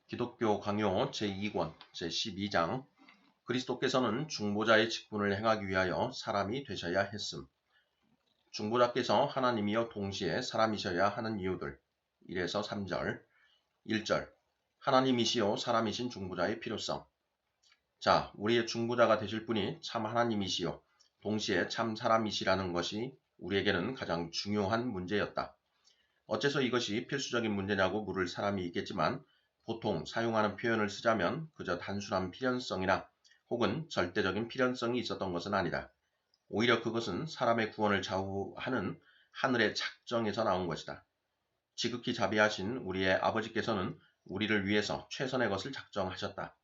기독교 강요 제2권 제12장 그리스도께서는 중보자의 직분을 행하기 위하여 사람이 되셔야 했음. 중보자께서 하나님이여 동시에 사람이셔야 하는 이유들 1에서 3절 1절 하나님이시요 사람이신 중보자의 필요성. 자, 우리의 중보자가 되실 분이 참 하나님이시요 동시에 참 사람이시라는 것이 우리에게는 가장 중요한 문제였다. 어째서 이것이 필수적인 문제냐고 물을 사람이 있겠지만 보통 사용하는 표현을 쓰자면 그저 단순한 필연성이나 혹은 절대적인 필연성이 있었던 것은 아니다. 오히려 그것은 사람의 구원을 좌우하는 하늘의 작정에서 나온 것이다. 지극히 자비하신 우리의 아버지께서는 우리를 위해서 최선의 것을 작정하셨다.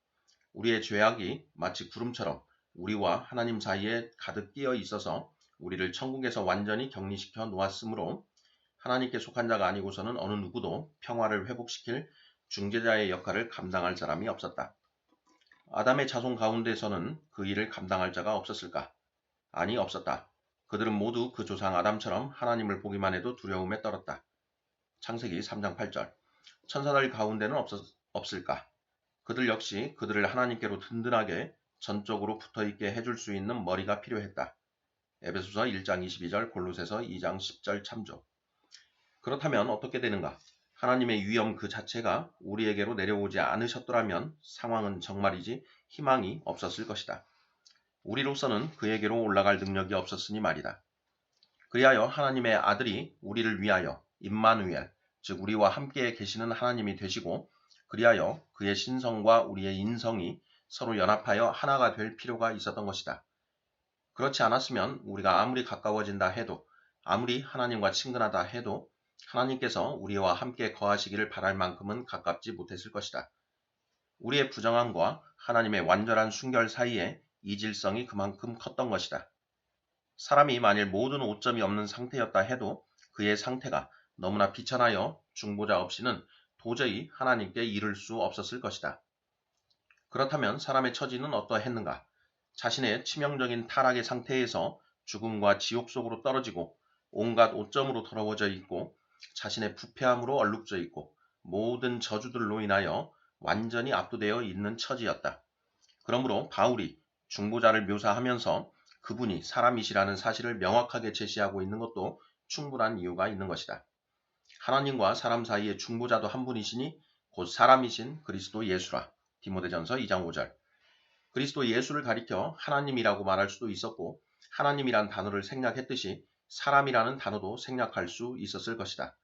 우리의 죄악이 마치 구름처럼 우리와 하나님 사이에 가득 끼어 있어서 우리를 천국에서 완전히 격리시켜 놓았으므로 하나님께 속한 자가 아니고서는 어느 누구도 평화를 회복시킬 중재자의 역할을 감당할 사람이 없었다. 아담의 자손 가운데서는 그 일을 감당할 자가 없었을까? 아니, 없었다. 그들은 모두 그 조상 아담처럼 하나님을 보기만 해도 두려움에 떨었다. 창세기 3장 8절 천사들 가운데는 없을까? 그들 역시 그들을 하나님께로 든든하게 전적으로 붙어있게 해줄 수 있는 머리가 필요했다. 에베소서 1장 22절 골로새서 2장 10절 참조. 그렇다면 어떻게 되는가? 하나님의 위엄 그 자체가 우리에게로 내려오지 않으셨더라면 상황은 정말이지 희망이 없었을 것이다. 우리로서는 그에게로 올라갈 능력이 없었으니 말이다. 그리하여 하나님의 아들이 우리를 위하여 임마누엘, 즉 우리와 함께 계시는 하나님이 되시고 그리하여 그의 신성과 우리의 인성이 서로 연합하여 하나가 될 필요가 있었던 것이다. 그렇지 않았으면 우리가 아무리 가까워진다 해도 아무리 하나님과 친근하다 해도 하나님께서 우리와 함께 거하시기를 바랄 만큼은 가깝지 못했을 것이다. 우리의 부정함과 하나님의 완전한 순결 사이에 이질성이 그만큼 컸던 것이다. 사람이 만일 모든 오점이 없는 상태였다 해도 그의 상태가 너무나 비천하여 중보자 없이는 도저히 하나님께 이를 수 없었을 것이다. 그렇다면 사람의 처지는 어떠했는가? 자신의 치명적인 타락의 상태에서 죽음과 지옥 속으로 떨어지고 온갖 오점으로 더러워져 있고 자신의 부패함으로 얼룩져 있고 모든 저주들로 인하여 완전히 압도되어 있는 처지였다. 그러므로 바울이 중보자를 묘사하면서 그분이 사람이시라는 사실을 명확하게 제시하고 있는 것도 충분한 이유가 있는 것이다. 하나님과 사람 사이의 중보자도 한 분이시니 곧 사람이신 그리스도 예수라. 디모데전서 2장 5절. 그리스도 예수를 가리켜 하나님이라고 말할 수도 있었고 하나님이란 단어를 생략했듯이 사람이라는 단어도 생략할 수 있었을 것이다.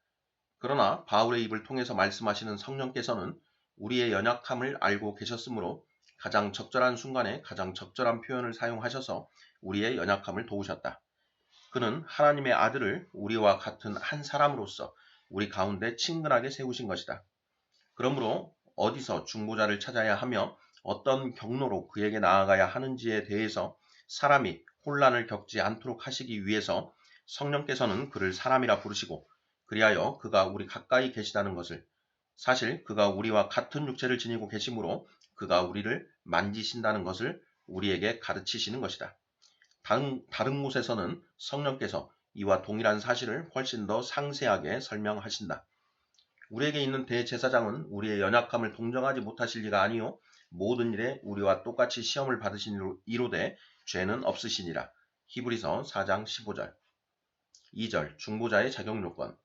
그러나 바울의 입을 통해서 말씀하시는 성령께서는 우리의 연약함을 알고 계셨으므로 가장 적절한 순간에 가장 적절한 표현을 사용하셔서 우리의 연약함을 도우셨다. 그는 하나님의 아들을 우리와 같은 한 사람으로서 우리 가운데 친근하게 세우신 것이다. 그러므로 어디서 중보자를 찾아야 하며 어떤 경로로 그에게 나아가야 하는지에 대해서 사람이 혼란을 겪지 않도록 하시기 위해서 성령께서는 그를 사람이라 부르시고 그리하여 그가 우리 가까이 계시다는 것을 사실 그가 우리와 같은 육체를 지니고 계시므로 그가 우리를 만지신다는 것을 우리에게 가르치시는 것이다. 다른 곳에서는 성령께서 이와 동일한 사실을 훨씬 더 상세하게 설명하신다. 우리에게 있는 대제사장은 우리의 연약함을 동정하지 못하실 리가 아니요 모든 일에 우리와 똑같이 시험을 받으신 이로되 죄는 없으시니라. 히브리서 4장 15절 2절 중보자의 자격 요건.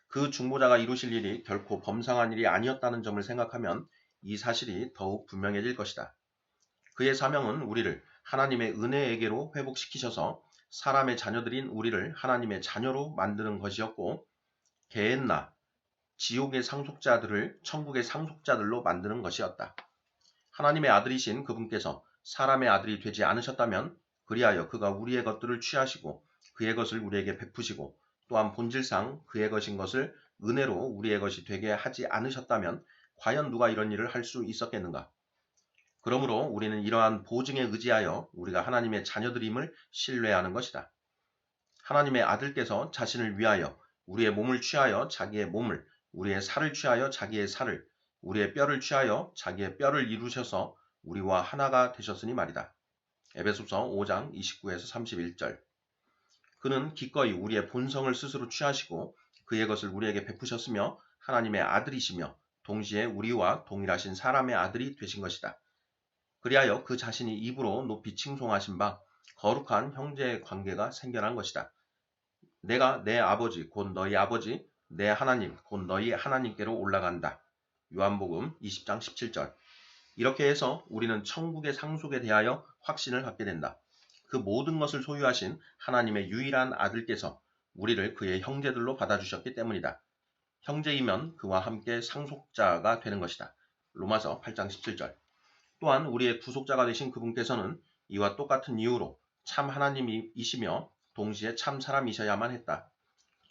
그 중보자가 이루실 일이 결코 범상한 일이 아니었다는 점을 생각하면 이 사실이 더욱 분명해질 것이다. 그의 사명은 우리를 하나님의 은혜에게로 회복시키셔서 사람의 자녀들인 우리를 하나님의 자녀로 만드는 것이었고 게엔나, 지옥의 상속자들을 천국의 상속자들로 만드는 것이었다. 하나님의 아들이신 그분께서 사람의 아들이 되지 않으셨다면 그리하여 그가 우리의 것들을 취하시고 그의 것을 우리에게 베푸시고 또한 본질상 그의 것인 것을 은혜로 우리의 것이 되게 하지 않으셨다면 과연 누가 이런 일을 할 수 있었겠는가? 그러므로 우리는 이러한 보증에 의지하여 우리가 하나님의 자녀들임을 신뢰하는 것이다. 하나님의 아들께서 자신을 위하여 우리의 몸을 취하여 자기의 몸을, 우리의 살을 취하여 자기의 살을, 우리의 뼈를 취하여 자기의 뼈를 이루셔서 우리와 하나가 되셨으니 말이다. 에베소서 5장 29에서 31절. 그는 기꺼이 우리의 본성을 스스로 취하시고 그의 것을 우리에게 베푸셨으며 하나님의 아들이시며 동시에 우리와 동일하신 사람의 아들이 되신 것이다. 그리하여 그 자신이 입으로 높이 칭송하신 바 거룩한 형제의 관계가 생겨난 것이다. 내가 내 아버지 곧 너희 아버지 내 하나님 곧 너희 하나님께로 올라간다. 요한복음 20장 17절. 이렇게 해서 우리는 천국의 상속에 대하여 확신을 갖게 된다. 그 모든 것을 소유하신 하나님의 유일한 아들께서 우리를 그의 형제들로 받아주셨기 때문이다. 형제이면 그와 함께 상속자가 되는 것이다. 로마서 8장 17절. 또한 우리의 구속자가 되신 그분께서는 이와 똑같은 이유로 참 하나님이시며 동시에 참 사람이셔야만 했다.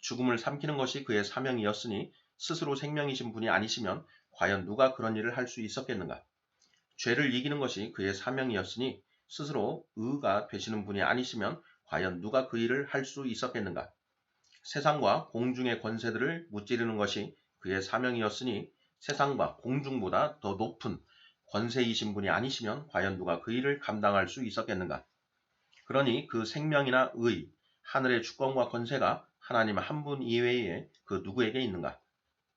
죽음을 삼키는 것이 그의 사명이었으니 스스로 생명이신 분이 아니시면 과연 누가 그런 일을 할 수 있었겠는가? 죄를 이기는 것이 그의 사명이었으니 스스로 의가 되시는 분이 아니시면 과연 누가 그 일을 할 수 있었겠는가? 세상과 공중의 권세들을 무찌르는 것이 그의 사명이었으니 세상과 공중보다 더 높은 권세이신 분이 아니시면 과연 누가 그 일을 감당할 수 있었겠는가? 그러니 그 생명이나 의, 하늘의 주권과 권세가 하나님 한 분 이외에 그 누구에게 있는가?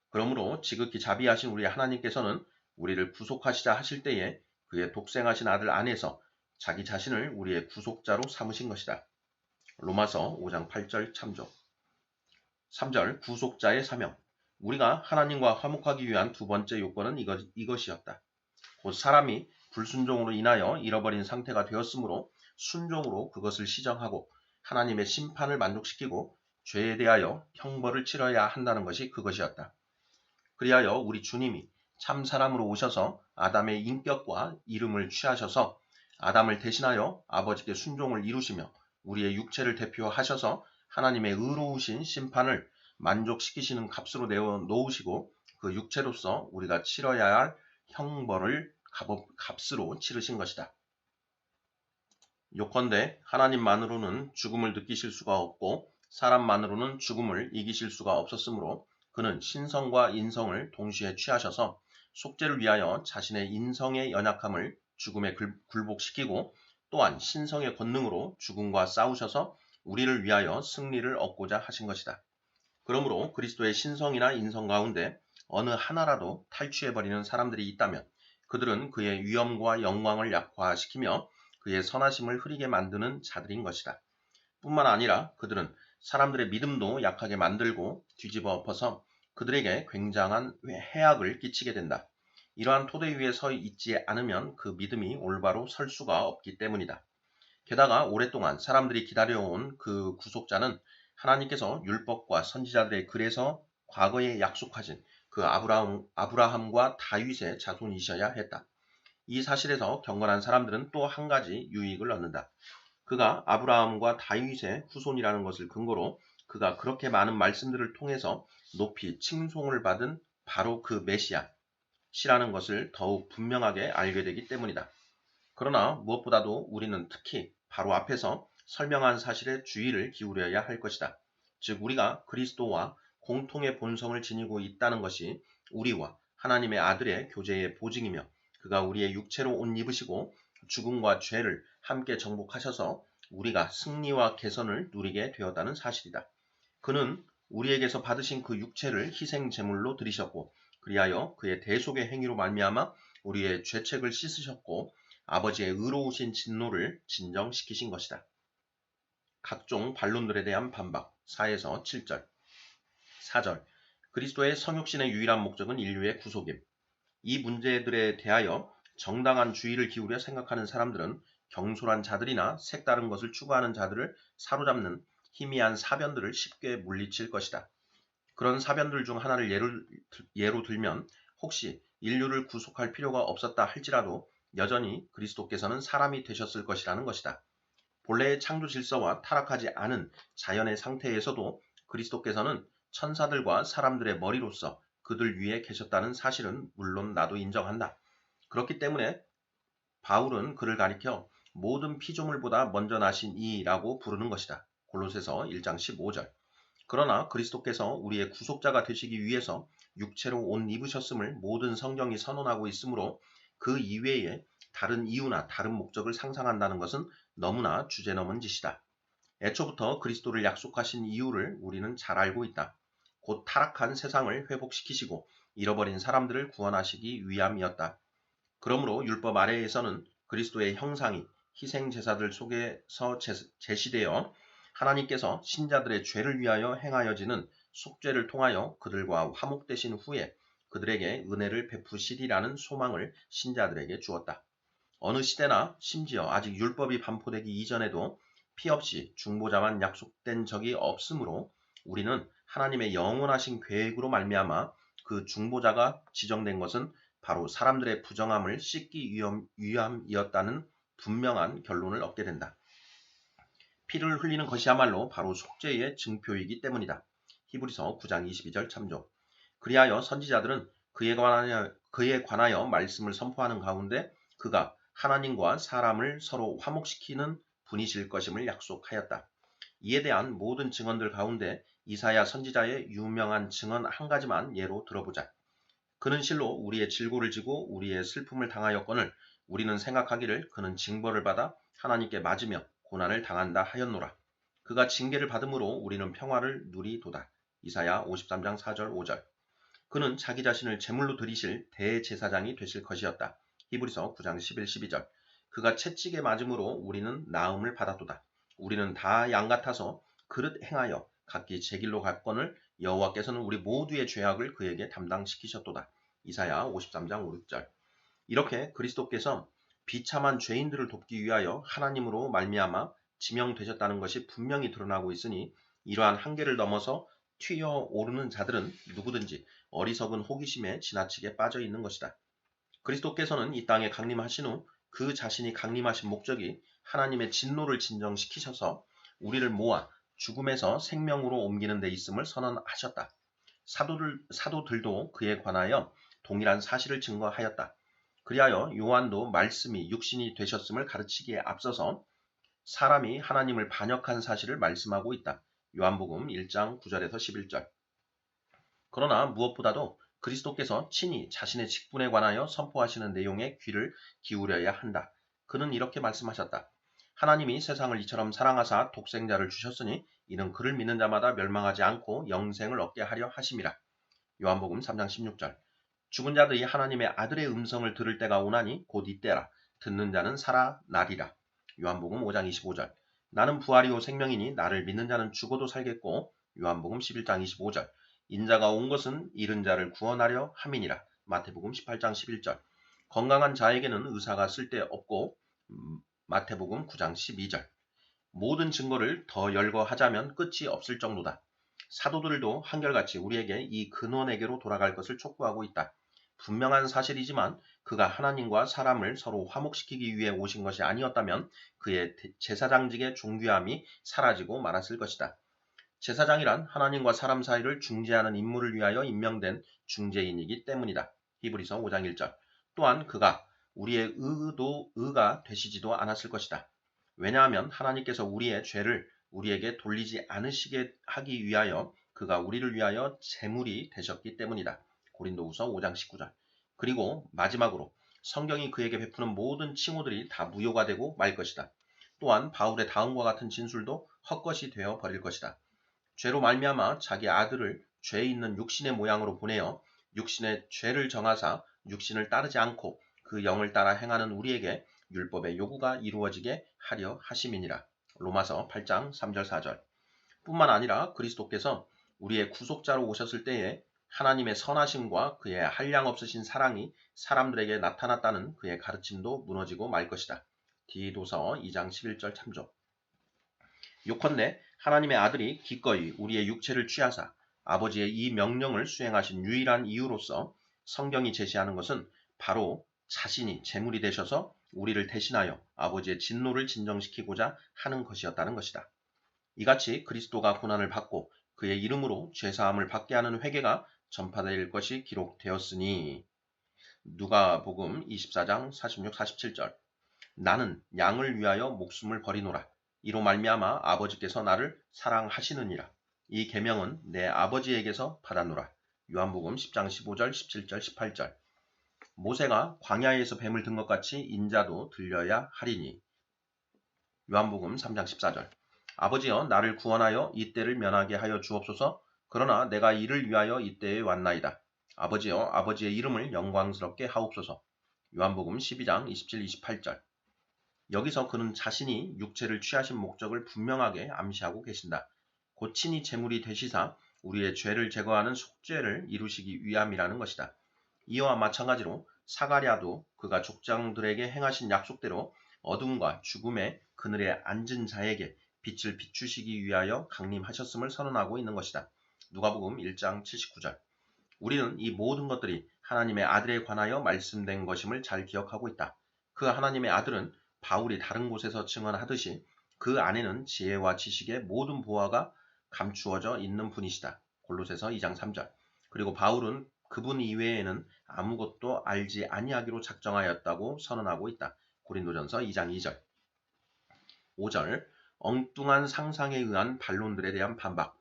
그러므로 지극히 자비하신 우리 하나님께서는 우리를 구속하시자 하실 때에 그의 독생하신 아들 안에서 자기 자신을 우리의 구속자로 삼으신 것이다. 로마서 5장 8절 참조. 3절 구속자의 사명. 우리가 하나님과 화목하기 위한 두 번째 요건은 이것이었다. 곧 사람이 불순종으로 인하여 잃어버린 상태가 되었으므로 순종으로 그것을 시정하고 하나님의 심판을 만족시키고 죄에 대하여 형벌을 치러야 한다는 것이 그것이었다. 그리하여 우리 주님이 참 사람으로 오셔서 아담의 인격과 이름을 취하셔서 아담을 대신하여 아버지께 순종을 이루시며 우리의 육체를 대표하셔서 하나님의 의로우신 심판을 만족시키시는 값으로 내어 놓으시고 그 육체로서 우리가 치러야 할 형벌을 값으로 치르신 것이다. 요컨대 하나님만으로는 죽음을 느끼실 수가 없고 사람만으로는 죽음을 이기실 수가 없었으므로 그는 신성과 인성을 동시에 취하셔서 속죄를 위하여 자신의 인성의 연약함을 죽음에 굴복시키고 또한 신성의 권능으로 죽음과 싸우셔서 우리를 위하여 승리를 얻고자 하신 것이다. 그러므로 그리스도의 신성이나 인성 가운데 어느 하나라도 탈취해버리는 사람들이 있다면 그들은 그의 위엄과 영광을 약화시키며 그의 선하심을 흐리게 만드는 자들인 것이다. 뿐만 아니라 그들은 사람들의 믿음도 약하게 만들고 뒤집어 엎어서 그들에게 굉장한 해악을 끼치게 된다. 이러한 토대 위에 서 있지 않으면 그 믿음이 올바로 설 수가 없기 때문이다. 게다가 오랫동안 사람들이 기다려온 그 구속자는 하나님께서 율법과 선지자들의 글에서 과거에 약속하신 그 아브라함과 다윗의 자손이셔야 했다. 이 사실에서 경건한 사람들은 또 한 가지 유익을 얻는다. 그가 아브라함과 다윗의 후손이라는 것을 근거로 그가 그렇게 많은 말씀들을 통해서 높이 칭송을 받은 바로 그 메시아시라는 것을 더욱 분명하게 알게 되기 때문이다. 그러나 무엇보다도 우리는 특히 바로 앞에서 설명한 사실에 주의를 기울여야 할 것이다. 즉 우리가 그리스도와 공통의 본성을 지니고 있다는 것이 우리와 하나님의 아들의 교제의 보증이며 그가 우리의 육체로 옷 입으시고 죽음과 죄를 함께 정복하셔서 우리가 승리와 개선을 누리게 되었다는 사실이다. 그는 우리에게서 받으신 그 육체를 희생 제물로 드리셨고 그리하여 그의 대속의 행위로 말미암아 우리의 죄책을 씻으셨고 아버지의 의로우신 진노를 진정시키신 것이다. 각종 반론들에 대한 반박 4에서 7절 4절 그리스도의 성육신의 유일한 목적은 인류의 구속임. 이 문제들에 대하여 정당한 주의를 기울여 생각하는 사람들은 경솔한 자들이나 색다른 것을 추구하는 자들을 사로잡는 희미한 사변들을 쉽게 물리칠 것이다. 그런 사변들 중 하나를 예로 들면 혹시 인류를 구속할 필요가 없었다 할지라도 여전히 그리스도께서는 사람이 되셨을 것이라는 것이다. 본래의 창조 질서와 타락하지 않은 자연의 상태에서도 그리스도께서는 천사들과 사람들의 머리로서 그들 위에 계셨다는 사실은 물론 나도 인정한다. 그렇기 때문에 바울은 그를 가리켜 모든 피조물보다 먼저 나신 이라고 부르는 것이다. 골로새서 1장 15절. 그러나 그리스도께서 우리의 구속자가 되시기 위해서 육체로 옷 입으셨음을 모든 성경이 선언하고 있으므로 그 이외에 다른 이유나 다른 목적을 상상한다는 것은 너무나 주제넘은 짓이다. 애초부터 그리스도를 약속하신 이유를 우리는 잘 알고 있다. 곧 타락한 세상을 회복시키시고 잃어버린 사람들을 구원하시기 위함이었다. 그러므로 율법 아래에서는 그리스도의 형상이 희생 제사들 속에서 제시되어 하나님께서 신자들의 죄를 위하여 행하여지는 속죄를 통하여 그들과 화목되신 후에 그들에게 은혜를 베푸시리라는 소망을 신자들에게 주었다. 어느 시대나 심지어 아직 율법이 반포되기 이전에도 피 없이 중보자만 약속된 적이 없으므로 우리는 하나님의 영원하신 계획으로 말미암아 그 중보자가 지정된 것은 바로 사람들의 부정함을 씻기 위함이었다는 분명한 결론을 얻게 된다. 피를 흘리는 것이야말로 바로 속죄의 증표이기 때문이다. 히브리서 9장 22절 참조. 그리하여 선지자들은 그에 관하여 말씀을 선포하는 가운데 그가 하나님과 사람을 서로 화목시키는 분이실 것임을 약속하였다. 이에 대한 모든 증언들 가운데 이사야 선지자의 유명한 증언 한 가지만 예로 들어보자. 그는 실로 우리의 질고를 지고 우리의 슬픔을 당하였거늘 우리는 생각하기를 그는 징벌을 받아 하나님께 맞으며 고난을 당한다 하였노라. 그가 징계를 받음으로 우리는 평화를 누리도다. 이사야 53장 4절 5절. 그는 자기 자신을 제물로 드리실 대제사장이 되실 것이었다. 히브리서 9장 11, 12절. 그가 채찍에 맞음으로 우리는 나음을 받았도다. 우리는 다 양 같아서 그릇 행하여 각기 제 길로 갔거늘 여호와께서는 우리 모두의 죄악을 그에게 담당시키셨도다. 이사야 53장 5, 6절. 이렇게 그리스도께서 비참한 죄인들을 돕기 위하여 하나님으로 말미암아 지명되셨다는 것이 분명히 드러나고 있으니 이러한 한계를 넘어서 튀어오르는 자들은 누구든지 어리석은 호기심에 지나치게 빠져 있는 것이다. 그리스도께서는 이 땅에 강림하신 후 그 자신이 강림하신 목적이 하나님의 진노를 진정시키셔서 우리를 모아 죽음에서 생명으로 옮기는 데 있음을 선언하셨다. 사도들도 그에 관하여 동일한 사실을 증거하였다. 그리하여 요한도 말씀이 육신이 되셨음을 가르치기에 앞서서 사람이 하나님을 반역한 사실을 말씀하고 있다. 요한복음 1장 9절에서 11절. 그러나 무엇보다도 그리스도께서 친히 자신의 직분에 관하여 선포하시는 내용에 귀를 기울여야 한다. 그는 이렇게 말씀하셨다. 하나님이 세상을 이처럼 사랑하사 독생자를 주셨으니 이는 그를 믿는 자마다 멸망하지 않고 영생을 얻게 하려 하심이라. 요한복음 3장 16절. 죽은 자들이 하나님의 아들의 음성을 들을 때가 오나니 곧 이때라. 듣는 자는 살아나리라. 요한복음 5장 25절. 나는 부활이요 생명이니 나를 믿는 자는 죽어도 살겠고. 요한복음 11장 25절. 인자가 온 것은 잃은 자를 구원하려 함이니라. 마태복음 18장 11절. 건강한 자에게는 의사가 쓸데없고. 마태복음 9장 12절. 모든 증거를 더 열거하자면 끝이 없을 정도다. 사도들도 한결같이 우리에게 이 근원에게로 돌아갈 것을 촉구하고 있다. 분명한 사실이지만 그가 하나님과 사람을 서로 화목시키기 위해 오신 것이 아니었다면 그의 제사장직의 존귀함이 사라지고 말았을 것이다. 제사장이란 하나님과 사람 사이를 중재하는 임무를 위하여 임명된 중재인이기 때문이다. 히브리서 5장 1절. 또한 그가 우리의 의가 되시지도 않았을 것이다. 왜냐하면 하나님께서 우리의 죄를 우리에게 돌리지 않으시게 하기 위하여 그가 우리를 위하여 제물이 되셨기 때문이다. 고린도후서 5장 19절. 그리고 마지막으로 성경이 그에게 베푸는 모든 칭호들이 다 무효가 되고 말 것이다. 또한 바울의 다음과 같은 진술도 헛것이 되어 버릴 것이다. 죄로 말미암아 자기 아들을 죄 있는 육신의 모양으로 보내어 육신의 죄를 정하사 육신을 따르지 않고 그 영을 따라 행하는 우리에게 율법의 요구가 이루어지게 하려 하심이니라. 로마서 8장 3절 4절. 뿐만 아니라 그리스도께서 우리의 구속자로 오셨을 때에 하나님의 선하심과 그의 한량없으신 사랑이 사람들에게 나타났다는 그의 가르침도 무너지고 말 것이다. 디도서 2장 11절 참조. 요컨대 하나님의 아들이 기꺼이 우리의 육체를 취하사 아버지의 이 명령을 수행하신 유일한 이유로서 성경이 제시하는 것은 바로 자신이 제물이 되셔서 우리를 대신하여 아버지의 진노를 진정시키고자 하는 것이었다는 것이다. 이같이 그리스도가 고난을 받고 그의 이름으로 죄사함을 받게 하는 회개가 전파될 것이 기록되었으니 누가복음 24장 46, 47절. 나는 양을 위하여 목숨을 버리노라. 이로 말미암아 아버지께서 나를 사랑하시느니라. 이 계명은 내 아버지에게서 받았노라. 요한복음 10장 15절, 17절, 18절. 모세가 광야에서 뱀을 든 것 같이 인자도 들려야 하리니. 요한복음 3장 14절. 아버지여 나를 구원하여 이때를 면하게 하여 주옵소서. 그러나 내가 이를 위하여 이때에 왔나이다. 아버지여 아버지의 이름을 영광스럽게 하옵소서. 요한복음 12장 27, 28절. 여기서 그는 자신이 육체를 취하신 목적을 분명하게 암시하고 계신다. 곧 친히 제물이 되시사 우리의 죄를 제거하는 속죄를 이루시기 위함이라는 것이다. 이와 마찬가지로 사가랴도 그가 족장들에게 행하신 약속대로 어둠과 죽음의 그늘에 앉은 자에게 빛을 비추시기 위하여 강림하셨음을 선언하고 있는 것이다. 누가복음 1장 79절. 우리는 이 모든 것들이 하나님의 아들에 관하여 말씀된 것임을 잘 기억하고 있다. 그 하나님의 아들은 바울이 다른 곳에서 증언하듯이 그 안에는 지혜와 지식의 모든 보화가 감추어져 있는 분이시다. 골로새서 2장 3절. 그리고 바울은 그분 이외에는 아무것도 알지 아니하기로 작정하였다고 선언하고 있다. 고린도전서 2장 2절. 5절. 엉뚱한 상상에 의한 반론들에 대한 반박.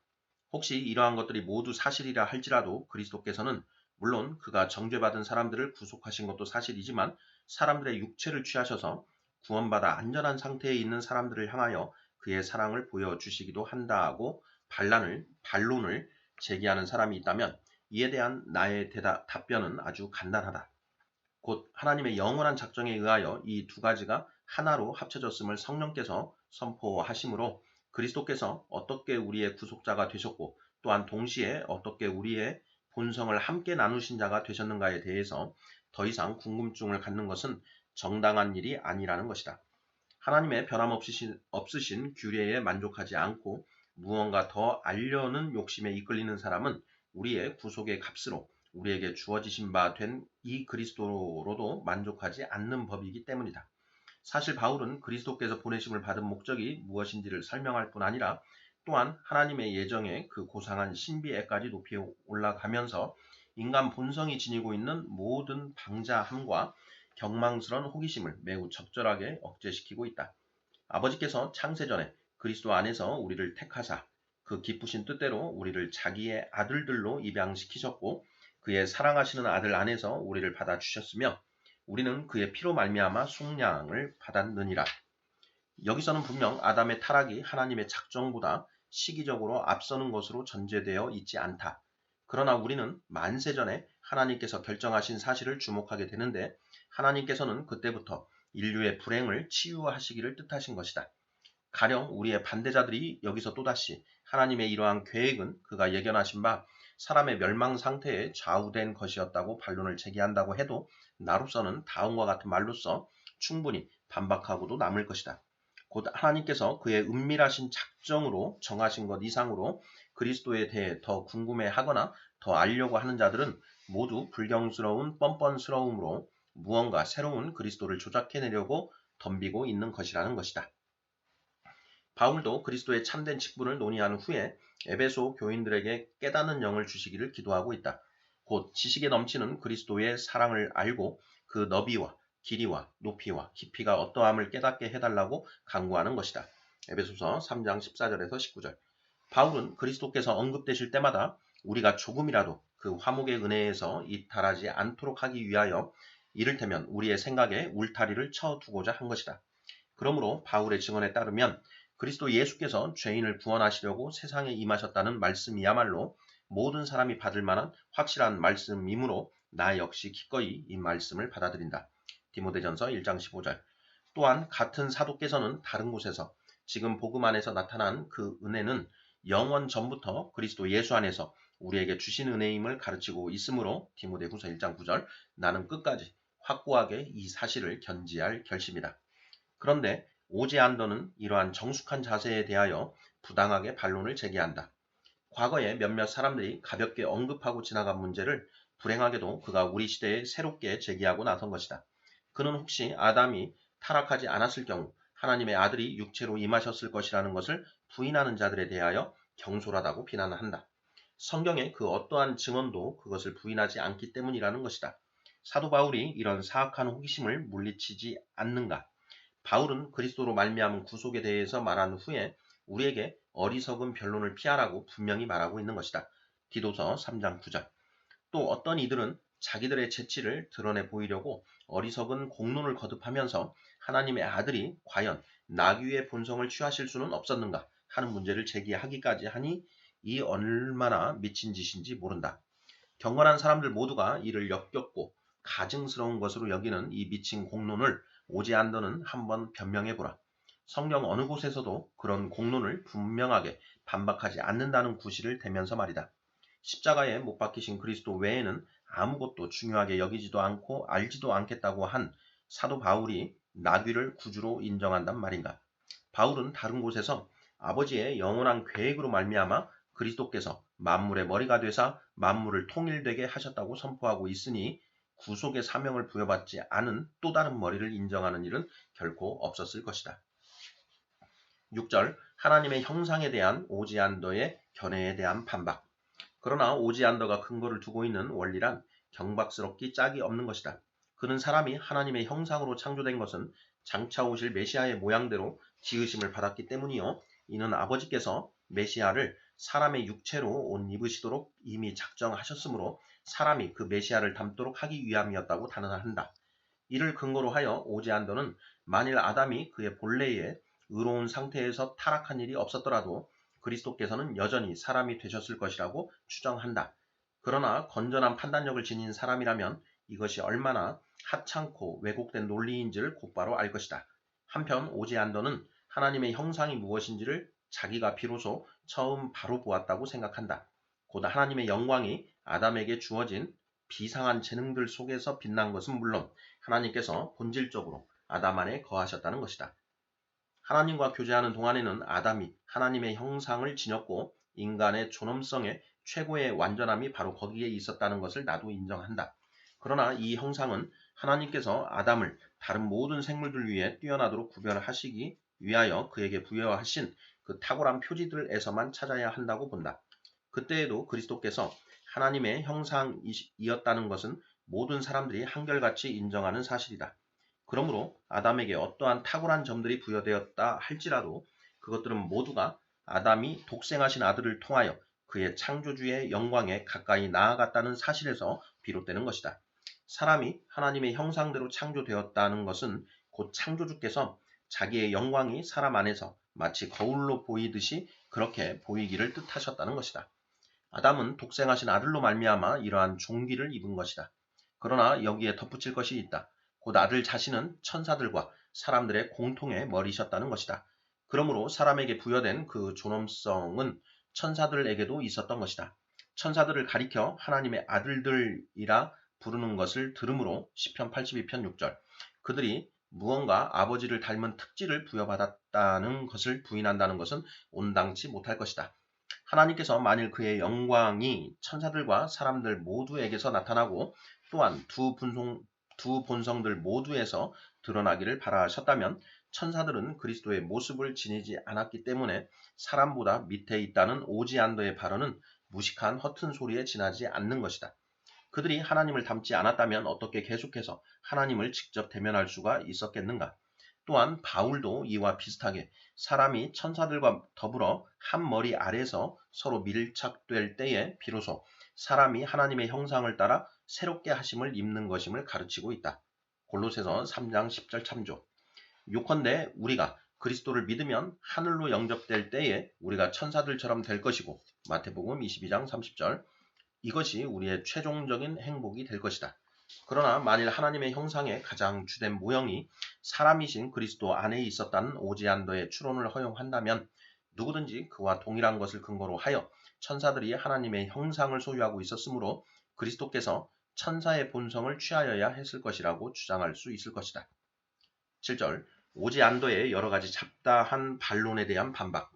혹시 이러한 것들이 모두 사실이라 할지라도 그리스도께서는 물론 그가 정죄받은 사람들을 구속하신 것도 사실이지만 사람들의 육체를 취하셔서 구원받아 안전한 상태에 있는 사람들을 향하여 그의 사랑을 보여주시기도 한다고 반론을 제기하는 사람이 있다면 이에 대한 나의 답변은 아주 간단하다. 곧 하나님의 영원한 작정에 의하여 이 두 가지가 하나로 합쳐졌음을 성령께서 선포하심으로 그리스도께서 어떻게 우리의 구속자가 되셨고 또한 동시에 어떻게 우리의 본성을 함께 나누신 자가 되셨는가에 대해서 더 이상 궁금증을 갖는 것은 정당한 일이 아니라는 것이다. 하나님의 변함없으신 규례에 만족하지 않고 무언가 더 알려는 욕심에 이끌리는 사람은 우리의 구속의 값으로 우리에게 주어지신 바 된 이 그리스도로도 만족하지 않는 법이기 때문이다. 사실 바울은 그리스도께서 보내심을 받은 목적이 무엇인지를 설명할 뿐 아니라 또한 하나님의 예정의 그 고상한 신비에까지 높이 올라가면서 인간 본성이 지니고 있는 모든 방자함과 경망스러운 호기심을 매우 적절하게 억제시키고 있다. 아버지께서 창세전에 그리스도 안에서 우리를 택하사 그 기쁘신 뜻대로 우리를 자기의 아들들로 입양시키셨고 그의 사랑하시는 아들 안에서 우리를 받아주셨으며 우리는 그의 피로 말미암아 속량을 받았느니라. 여기서는 분명 아담의 타락이 하나님의 작정보다 시기적으로 앞서는 것으로 전제되어 있지 않다. 그러나 우리는 만세전에 하나님께서 결정하신 사실을 주목하게 되는데 하나님께서는 그때부터 인류의 불행을 치유하시기를 뜻하신 것이다. 가령 우리의 반대자들이 여기서 또다시 하나님의 이러한 계획은 그가 예견하신 바 사람의 멸망 상태에 좌우된 것이었다고 반론을 제기한다고 해도 나로서는 다음과 같은 말로써 충분히 반박하고도 남을 것이다. 곧 하나님께서 그의 은밀하신 작정으로 정하신 것 이상으로 그리스도에 대해 더 궁금해하거나 더 알려고 하는 자들은 모두 불경스러운 뻔뻔스러움으로 무언가 새로운 그리스도를 조작해내려고 덤비고 있는 것이라는 것이다. 바울도 그리스도의 참된 직분을 논의한 후에 에베소 교인들에게 깨닫는 영을 주시기를 기도하고 있다. 곧 지식에 넘치는 그리스도의 사랑을 알고 그 너비와 길이와 높이와 깊이가 어떠함을 깨닫게 해달라고 간구하는 것이다. 에베소서 3장 14절에서 19절. 바울은 그리스도께서 언급되실 때마다 우리가 조금이라도 그 화목의 은혜에서 이탈하지 않도록 하기 위하여 이를테면 우리의 생각에 울타리를 쳐두고자 한 것이다. 그러므로 바울의 증언에 따르면 그리스도 예수께서 죄인을 구원하시려고 세상에 임하셨다는 말씀이야말로 모든 사람이 받을 만한 확실한 말씀이므로 나 역시 기꺼이 이 말씀을 받아들인다. 디모데전서 1장 15절. 또한 같은 사도께서는 다른 곳에서 지금 복음 안에서 나타난 그 은혜는 영원 전부터 그리스도 예수 안에서 우리에게 주신 은혜임을 가르치고 있으므로 디모데후서 1장 9절. 나는 끝까지 확고하게 이 사실을 견지할 결심이다. 그런데 오제 안더는 이러한 정숙한 자세에 대하여 부당하게 반론을 제기한다. 과거에 몇몇 사람들이 가볍게 언급하고 지나간 문제를 불행하게도 그가 우리 시대에 새롭게 제기하고 나선 것이다. 그는 혹시 아담이 타락하지 않았을 경우 하나님의 아들이 육체로 임하셨을 것이라는 것을 부인하는 자들에 대하여 경솔하다고 비난한다. 성경의 그 어떠한 증언도 그것을 부인하지 않기 때문이라는 것이다. 사도 바울이 이런 사악한 호기심을 물리치지 않는가? 바울은 그리스도로 말미암은 구속에 대해서 말한 후에 우리에게 어리석은 변론을 피하라고 분명히 말하고 있는 것이다. 디도서 3장 9절. 또 어떤 이들은 자기들의 재치를 드러내 보이려고 어리석은 공론을 거듭하면서 하나님의 아들이 과연 나귀의 본성을 취하실 수는 없었는가 하는 문제를 제기하기까지 하니 이 얼마나 미친 짓인지 모른다. 경건한 사람들 모두가 이를 역겹고 가증스러운 것으로 여기는 이 미친 공론을 오지 안더는 한번 변명해보라. 성경 어느 곳에서도 그런 공론을 분명하게 반박하지 않는다는 구실을 대면서 말이다. 십자가에 못 박히신 그리스도 외에는 아무것도 중요하게 여기지도 않고 알지도 않겠다고 한 사도 바울이 나귀를 구주로 인정한단 말인가. 바울은 다른 곳에서 아버지의 영원한 계획으로 말미암아 그리스도께서 만물의 머리가 되사 만물을 통일되게 하셨다고 선포하고 있으니 구속의 사명을 부여받지 않은 또 다른 머리를 인정하는 일은 결코 없었을 것이다. 6절 하나님의 형상에 대한 오지안더의 견해에 대한 반박. 그러나 오지안더가 근거를 두고 있는 원리란 경박스럽기 짝이 없는 것이다. 그는 사람이 하나님의 형상으로 창조된 것은 장차 오실 메시아의 모양대로 지으심을 받았기 때문이요. 이는 아버지께서 메시아를 사람의 육체로 옷 입으시도록 이미 작정하셨으므로 사람이 그 메시아를 닮도록 하기 위함이었다고 단언한다. 이를 근거로 하여 오지안더는 만일 아담이 그의 본래의 의로운 상태에서 타락한 일이 없었더라도 그리스도께서는 여전히 사람이 되셨을 것이라고 추정한다. 그러나 건전한 판단력을 지닌 사람이라면 이것이 얼마나 하찮고 왜곡된 논리인지를 곧바로 알 것이다. 한편 오지안더는 하나님의 형상이 무엇인지를 자기가 비로소 처음 바로 보았다고 생각한다. 곧 하나님의 영광이 아담에게 주어진 비상한 재능들 속에서 빛난 것은 물론 하나님께서 본질적으로 아담 안에 거하셨다는 것이다. 하나님과 교제하는 동안에는 아담이 하나님의 형상을 지녔고 인간의 존엄성의 최고의 완전함이 바로 거기에 있었다는 것을 나도 인정한다. 그러나 이 형상은 하나님께서 아담을 다른 모든 생물들 위해 뛰어나도록 구별하시기 위하여 그에게 부여하신 그 탁월한 표지들에서만 찾아야 한다고 본다. 그때에도 그리스도께서 하나님의 형상이었다는 것은 모든 사람들이 한결같이 인정하는 사실이다. 그러므로 아담에게 어떠한 탁월한 점들이 부여되었다 할지라도 그것들은 모두가 아담이 독생하신 아들을 통하여 그의 창조주의 영광에 가까이 나아갔다는 사실에서 비롯되는 것이다. 사람이 하나님의 형상대로 창조되었다는 것은 곧 창조주께서 자기의 영광이 사람 안에서 마치 거울로 보이듯이 그렇게 보이기를 뜻하셨다는 것이다. 아담은 독생하신 아들로 말미암아 이러한 존귀를 입은 것이다. 그러나 여기에 덧붙일 것이 있다. 곧 아들 자신은 천사들과 사람들의 공통의 머리셨다는 것이다. 그러므로 사람에게 부여된 그 존엄성은 천사들에게도 있었던 것이다. 천사들을 가리켜 하나님의 아들들이라 부르는 것을 들으므로 시편 82편 6절 그들이 무언가 아버지를 닮은 특질을 부여받았다는 것을 부인한다는 것은 온당치 못할 것이다. 하나님께서 만일 그의 영광이 천사들과 사람들 모두에게서 나타나고 또한 두 본성들 모두에서 드러나기를 바라셨다면 천사들은 그리스도의 모습을 지니지 않았기 때문에 사람보다 밑에 있다는 오지안더의 발언은 무식한 허튼 소리에 지나지 않는 것이다. 그들이 하나님을 닮지 않았다면 어떻게 계속해서 하나님을 직접 대면할 수가 있었겠는가? 또한 바울도 이와 비슷하게 사람이 천사들과 더불어 한 머리 아래서 서로 밀착될 때에 비로소 사람이 하나님의 형상을 따라 새롭게 하심을 입는 것임을 가르치고 있다. 골로새서 3장 10절 참조. 요컨대 우리가 그리스도를 믿으면 하늘로 영접될 때에 우리가 천사들처럼 될 것이고 마태복음 22장 30절 이것이 우리의 최종적인 행복이 될 것이다. 그러나 만일 하나님의 형상의 가장 주된 모형이 사람이신 그리스도 안에 있었다는 오지안더의 추론을 허용한다면 누구든지 그와 동일한 것을 근거로 하여 천사들이 하나님의 형상을 소유하고 있었으므로 그리스도께서 천사의 본성을 취하여야 했을 것이라고 주장할 수 있을 것이다. 7절 오지안더의 여러 가지 잡다한 반론에 대한 반박.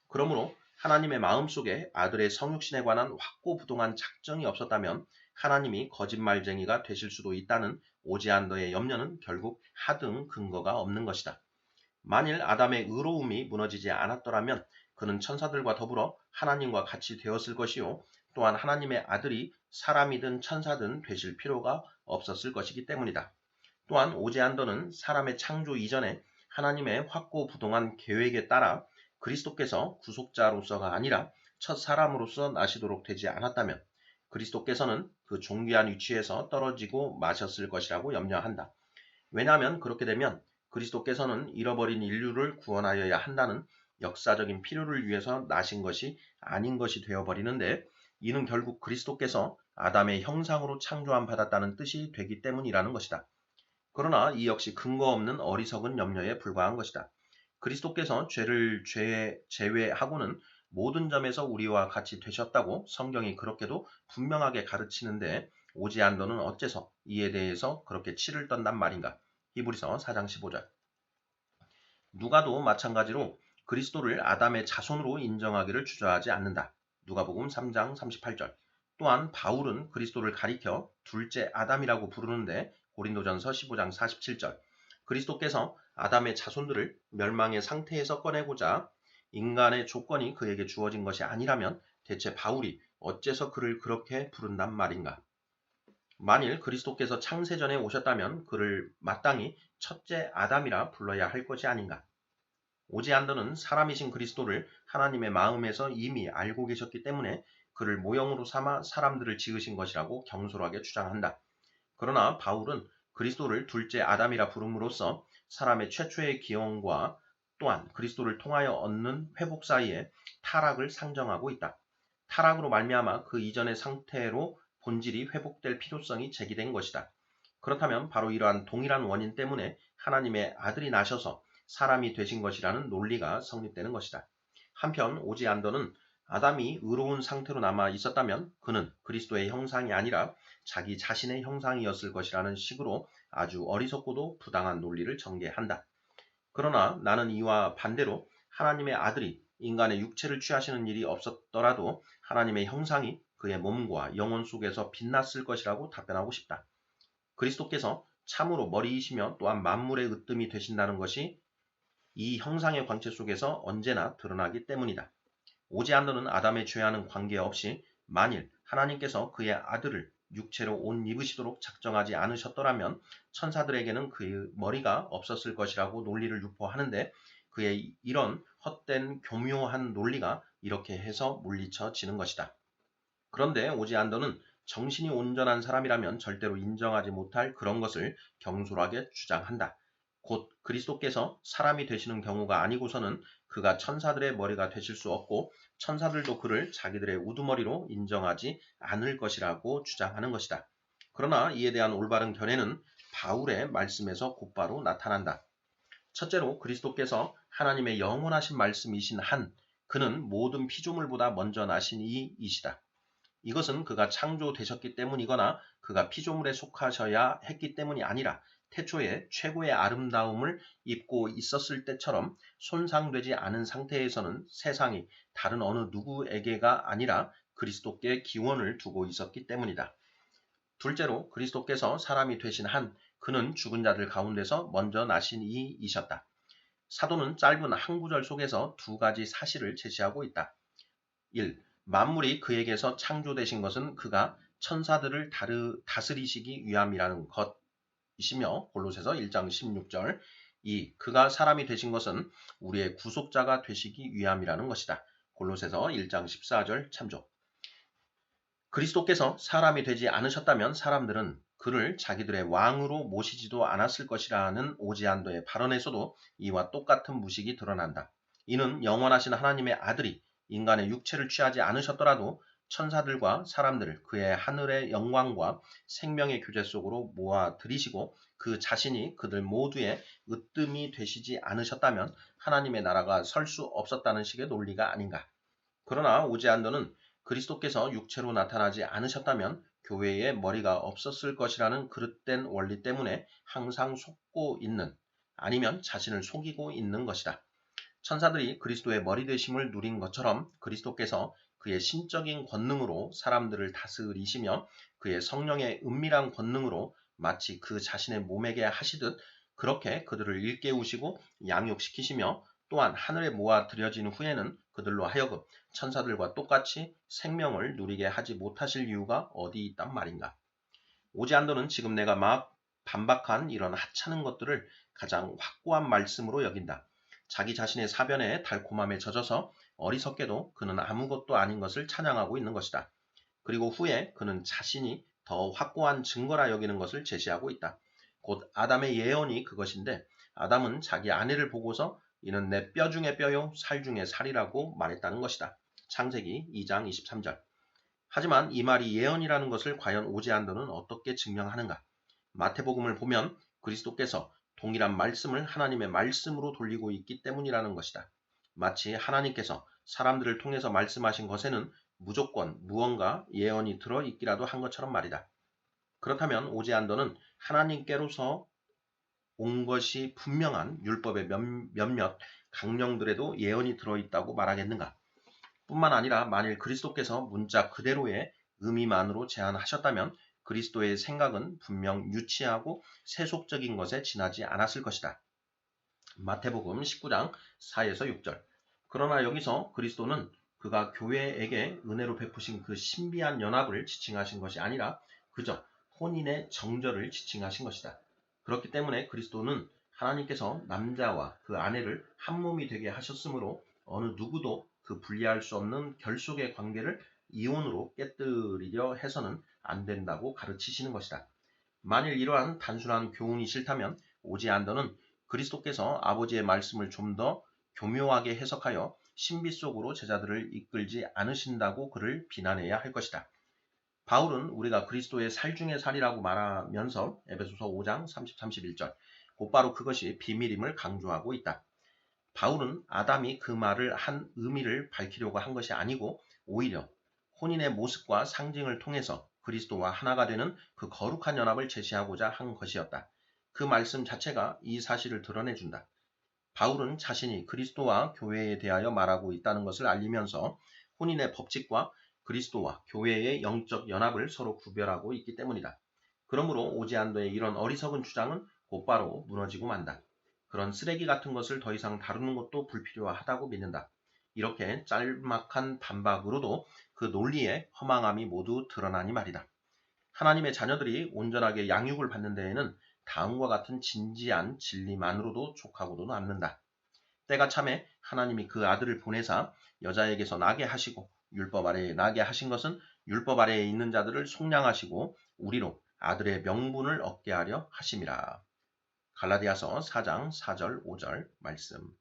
그러므로 하나님의 마음속에 아들의 성육신에 관한 확고부동한 작정이 없었다면 하나님이 거짓말쟁이가 되실 수도 있다는 오지안더의 염려는 결국 하등 근거가 없는 것이다. 만일 아담의 의로움이 무너지지 않았더라면 그는 천사들과 더불어 하나님과 같이 되었을 것이요 또한 하나님의 아들이 사람이든 천사든 되실 필요가 없었을 것이기 때문이다. 또한 오지안더는 사람의 창조 이전에 하나님의 확고부동한 계획에 따라 그리스도께서 구속자로서가 아니라 첫 사람으로서 나시도록 되지 않았다면 그리스도께서는 그 존귀한 위치에서 떨어지고 마셨을 것이라고 염려한다. 왜냐하면 그렇게 되면 그리스도께서는 잃어버린 인류를 구원하여야 한다는 역사적인 필요를 위해서 나신 것이 아닌 것이 되어버리는데 이는 결국 그리스도께서 아담의 형상으로 창조함 받았다는 뜻이 되기 때문이라는 것이다. 그러나 이 역시 근거 없는 어리석은 염려에 불과한 것이다. 그리스도께서 죄를 제외하고는 모든 점에서 우리와 같이 되셨다고 성경이 그렇게도 분명하게 가르치는데 오지 않고는 어째서 이에 대해서 그렇게 치를 떤단 말인가. 히브리서 4장 15절. 누가도 마찬가지로 그리스도를 아담의 자손으로 인정하기를 주저하지 않는다. 누가복음 3장 38절. 또한 바울은 그리스도를 가리켜 둘째 아담이라고 부르는데 고린도전서 15장 47절. 그리스도께서 아담의 자손들을 멸망의 상태에서 꺼내고자 인간의 조건이 그에게 주어진 것이 아니라면 대체 바울이 어째서 그를 그렇게 부른단 말인가? 만일 그리스도께서 창세전에 오셨다면 그를 마땅히 첫째 아담이라 불러야 할 것이 아닌가? 오지 않고는 사람이신 그리스도를 하나님의 마음에서 이미 알고 계셨기 때문에 그를 모형으로 삼아 사람들을 지으신 것이라고 경솔하게 주장한다. 그러나 바울은 그리스도를 둘째 아담이라 부름으로써 사람의 최초의 기원과 또한 그리스도를 통하여 얻는 회복 사이에 타락을 상정하고 있다. 타락으로 말미암아 그 이전의 상태로 본질이 회복될 필요성이 제기된 것이다. 그렇다면 바로 이러한 동일한 원인 때문에 하나님의 아들이 나셔서 사람이 되신 것이라는 논리가 성립되는 것이다. 한편 오지 않고는 아담이 의로운 상태로 남아 있었다면 그는 그리스도의 형상이 아니라 자기 자신의 형상이었을 것이라는 식으로 아주 어리석고도 부당한 논리를 전개한다. 그러나 나는 이와 반대로 하나님의 아들이 인간의 육체를 취하시는 일이 없었더라도 하나님의 형상이 그의 몸과 영혼 속에서 빛났을 것이라고 답변하고 싶다. 그리스도께서 참으로 머리이시며 또한 만물의 으뜸이 되신다는 것이 이 형상의 광채 속에서 언제나 드러나기 때문이다. 오지 않고는 아담의 죄와는 관계없이 만일 하나님께서 그의 아들을 육체로 옷 입으시도록 작정하지 않으셨더라면 천사들에게는 그의 머리가 없었을 것이라고 논리를 유포하는데 그의 이런 헛된 교묘한 논리가 이렇게 해서 물리쳐지는 것이다. 그런데 오지 않고는 정신이 온전한 사람이라면 절대로 인정하지 못할 그런 것을 경솔하게 주장한다. 곧 그리스도께서 사람이 되시는 경우가 아니고서는 그가 천사들의 머리가 되실 수 없고 천사들도 그를 자기들의 우두머리로 인정하지 않을 것이라고 주장하는 것이다. 그러나 이에 대한 올바른 견해는 바울의 말씀에서 곧바로 나타난다. 첫째로 그리스도께서 하나님의 영원하신 말씀이신 한 그는 모든 피조물보다 먼저 나신 이이시다. 이것은 그가 창조되셨기 때문이거나 그가 피조물에 속하셔야 했기 때문이 아니라 태초에 최고의 아름다움을 입고 있었을 때처럼 손상되지 않은 상태에서는 세상이 다른 어느 누구에게가 아니라 그리스도께 기원을 두고 있었기 때문이다. 둘째로 그리스도께서 사람이 되신 한 그는 죽은 자들 가운데서 먼저 나신 이이셨다. 사도는 짧은 한 구절 속에서 두 가지 사실을 제시하고 있다. 1. 만물이 그에게서 창조되신 것은 그가 천사들을 다스리시기 위함이라는 것이시며 골로새서 1장 16절 2. 그가 사람이 되신 것은 우리의 구속자가 되시기 위함이라는 것이다. 골로새서 1장 14절 참조. 그리스도께서 사람이 되지 않으셨다면 사람들은 그를 자기들의 왕으로 모시지도 않았을 것이라는 오지 않고의 발언에서도 이와 똑같은 무식이 드러난다. 이는 영원하신 하나님의 아들이 인간의 육체를 취하지 않으셨더라도 천사들과 사람들을 그의 하늘의 영광과 생명의 교제 속으로 모아 들이시고 그 자신이 그들 모두의 으뜸이 되시지 않으셨다면 하나님의 나라가 설 수 없었다는 식의 논리가 아닌가. 그러나 오지 않고는 그리스도께서 육체로 나타나지 않으셨다면 교회에 머리가 없었을 것이라는 그릇된 원리 때문에 항상 속고 있는 아니면 자신을 속이고 있는 것이다. 천사들이 그리스도의 머리 되심을 누린 것처럼 그리스도께서 그의 신적인 권능으로 사람들을 다스리시며 그의 성령의 은밀한 권능으로 마치 그 자신의 몸에게 하시듯 그렇게 그들을 일깨우시고 양육시키시며 또한 하늘에 모아 들여진 후에는 그들로 하여금 천사들과 똑같이 생명을 누리게 하지 못하실 이유가 어디 있단 말인가. 오지 않고는 지금 내가 막 반박한 이런 하찮은 것들을 가장 확고한 말씀으로 여긴다. 자기 자신의 사변에 달콤함에 젖어서 어리석게도 그는 아무것도 아닌 것을 찬양하고 있는 것이다. 그리고 후에 그는 자신이 더 확고한 증거라 여기는 것을 제시하고 있다. 곧 아담의 예언이 그것인데 아담은 자기 아내를 보고서 이는 내 뼈 중에 뼈요 살 중에 살이라고 말했다는 것이다. 창세기 2장 23절. 하지만 이 말이 예언이라는 것을 과연 오지안더는 어떻게 증명하는가? 마태복음을 보면 그리스도께서 동일한 말씀을 하나님의 말씀으로 돌리고 있기 때문이라는 것이다. 마치 하나님께서 사람들을 통해서 말씀하신 것에는 무조건 무언가 예언이 들어있기라도 한 것처럼 말이다. 그렇다면 오지안더는 하나님께로서 온 것이 분명한 율법의 몇몇 강령들에도 예언이 들어있다고 말하겠는가? 뿐만 아니라 만일 그리스도께서 문자 그대로의 의미만으로 제안하셨다면 그리스도의 생각은 분명 유치하고 세속적인 것에 지나지 않았을 것이다. 마태복음 19장 4에서 6절. 그러나 여기서 그리스도는 그가 교회에게 은혜로 베푸신 그 신비한 연합을 지칭하신 것이 아니라 그저 혼인의 정절을 지칭하신 것이다. 그렇기 때문에 그리스도는 하나님께서 남자와 그 아내를 한 몸이 되게 하셨으므로 어느 누구도 그 분리할 수 없는 결속의 관계를 이혼으로 깨뜨리려 해서는 안 된다고 가르치시는 것이다. 만일 이러한 단순한 교훈이 싫다면 오지안더는 그리스도께서 아버지의 말씀을 좀 더 교묘하게 해석하여 신비 속으로 제자들을 이끌지 않으신다고 그를 비난해야 할 것이다. 바울은 우리가 그리스도의 살 중의 살이라고 말하면서 에베소서 5장 30, 31절 곧바로 그것이 비밀임을 강조하고 있다. 바울은 아담이 그 말을 한 의미를 밝히려고 한 것이 아니고 오히려 혼인의 모습과 상징을 통해서 그리스도와 하나가 되는 그 거룩한 연합을 제시하고자 한 것이었다. 그 말씀 자체가 이 사실을 드러내준다. 바울은 자신이 그리스도와 교회에 대하여 말하고 있다는 것을 알리면서 혼인의 법칙과 그리스도와 교회의 영적 연합을 서로 구별하고 있기 때문이다. 그러므로 오지안더의 이런 어리석은 주장은 곧바로 무너지고 만다. 그런 쓰레기 같은 것을 더 이상 다루는 것도 불필요하다고 믿는다. 이렇게 짤막한 반박으로도 그 논리의 허망함이 모두 드러나니 말이다. 하나님의 자녀들이 온전하게 양육을 받는 데에는 다음과 같은 진지한 진리만으로도 족하고도 남는다. 때가 참에 하나님이 그 아들을 보내사 여자에게서 나게 하시고 율법 아래에 나게 하신 것은 율법 아래에 있는 자들을 속량하시고 우리로 아들의 명분을 얻게 하려 하심이라. 갈라디아서 4장 4절 5절 말씀.